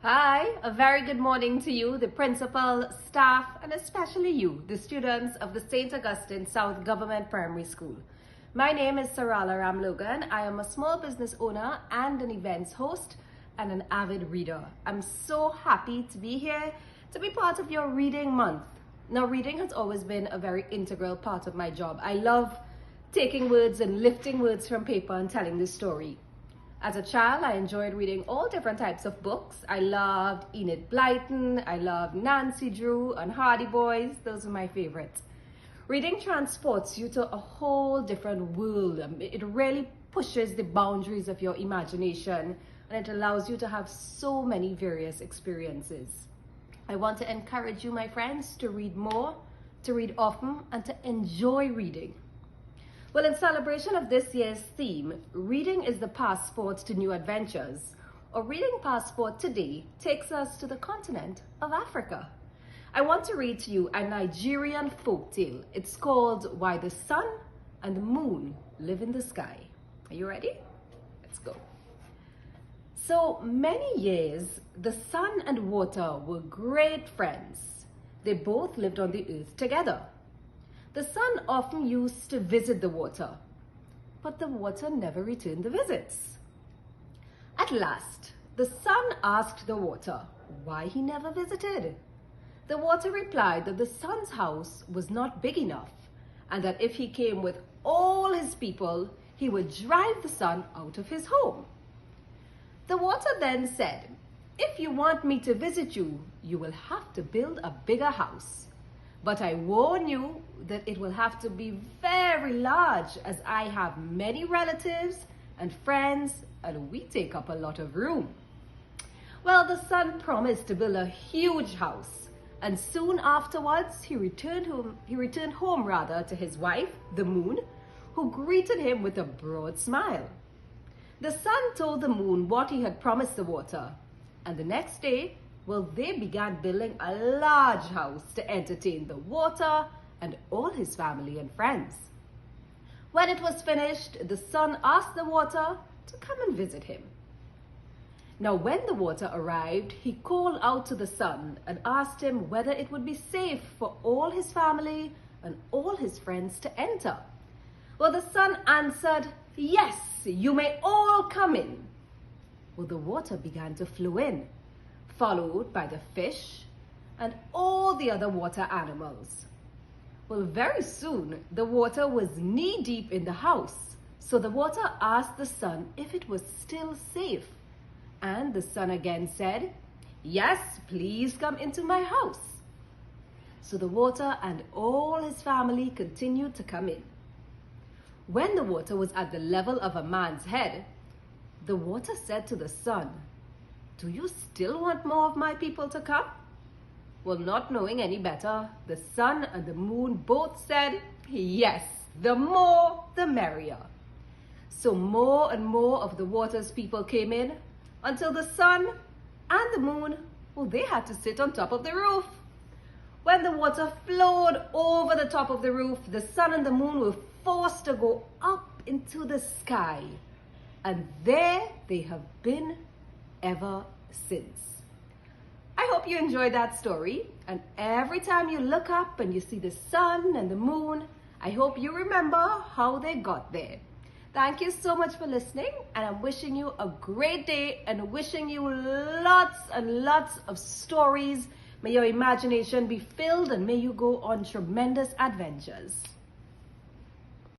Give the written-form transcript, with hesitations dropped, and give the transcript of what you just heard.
Hi, a very good morning to you, the principal, staff, and especially you, the students of the St. Augustine South Government Primary School. My name is Serala Ramlogan. I am a small business owner and an events host and an avid reader. I'm so happy to be here to be part of your reading month. Now, reading has always been a very integral part of my job. I love taking words and lifting words from paper and telling the story. As a child, I enjoyed reading all different types of books. I loved Enid Blyton, I loved Nancy Drew and Hardy Boys. Those are my favorites. Reading transports you to a whole different world. It really pushes the boundaries of your imagination, and it allows you to have so many various experiences. I want to encourage you, my friends, to read more, to read often, and to enjoy reading. Well, in celebration of this year's theme, reading is the passport to new adventures. Our reading passport today takes us to the continent of Africa. I want to read to you a Nigerian folktale. It's called Why the Sun and the Moon Live in the Sky. Are you ready? Let's go. So many years, the sun and water were great friends. They both lived on the earth together. The sun often used to visit the water, but the water never returned the visits. At last, the sun asked the water why he never visited. The water replied that the sun's house was not big enough, and that if he came with all his people, he would drive the sun out of his home. The water then said, "If you want me to visit you, you will have to build a bigger house. But I warn you that it will have to be very large, as I have many relatives and friends and we take up a lot of room." Well, the sun promised to build a huge house, and soon afterwards he returned home to his wife, the moon, who greeted him with a broad smile. The sun told the moon what he had promised the water, and the next day, well, they began building a large house to entertain the water and all his family and friends. When it was finished, the sun asked the water to come and visit him. Now, when the water arrived, he called out to the sun and asked him whether it would be safe for all his family and all his friends to enter. Well, the sun answered, "Yes, you may all come in." Well, the water began to flow in, followed by the fish and all the other water animals. Well, very soon, the water was knee-deep in the house, so the water asked the sun if it was still safe. And the sun again said, "Yes, please come into my house." So the water and all his family continued to come in. When the water was at the level of a man's head, the water said to the sun, "Do you still want more of my people to come?" Well, not knowing any better, the sun and the moon both said, "Yes, the more, the merrier." So more and more of the water's people came in, until the sun and the moon, well, they had to sit on top of the roof. When the water flowed over the top of the roof, the sun and the moon were forced to go up into the sky. And there they have been ever since. I hope you enjoyed that story, and every time you look up and you see the sun and the moon, I hope you remember how they got there. Thank you so much for listening, and I'm wishing you a great day and wishing you lots and lots of stories. May your imagination be filled and may you go on tremendous adventures.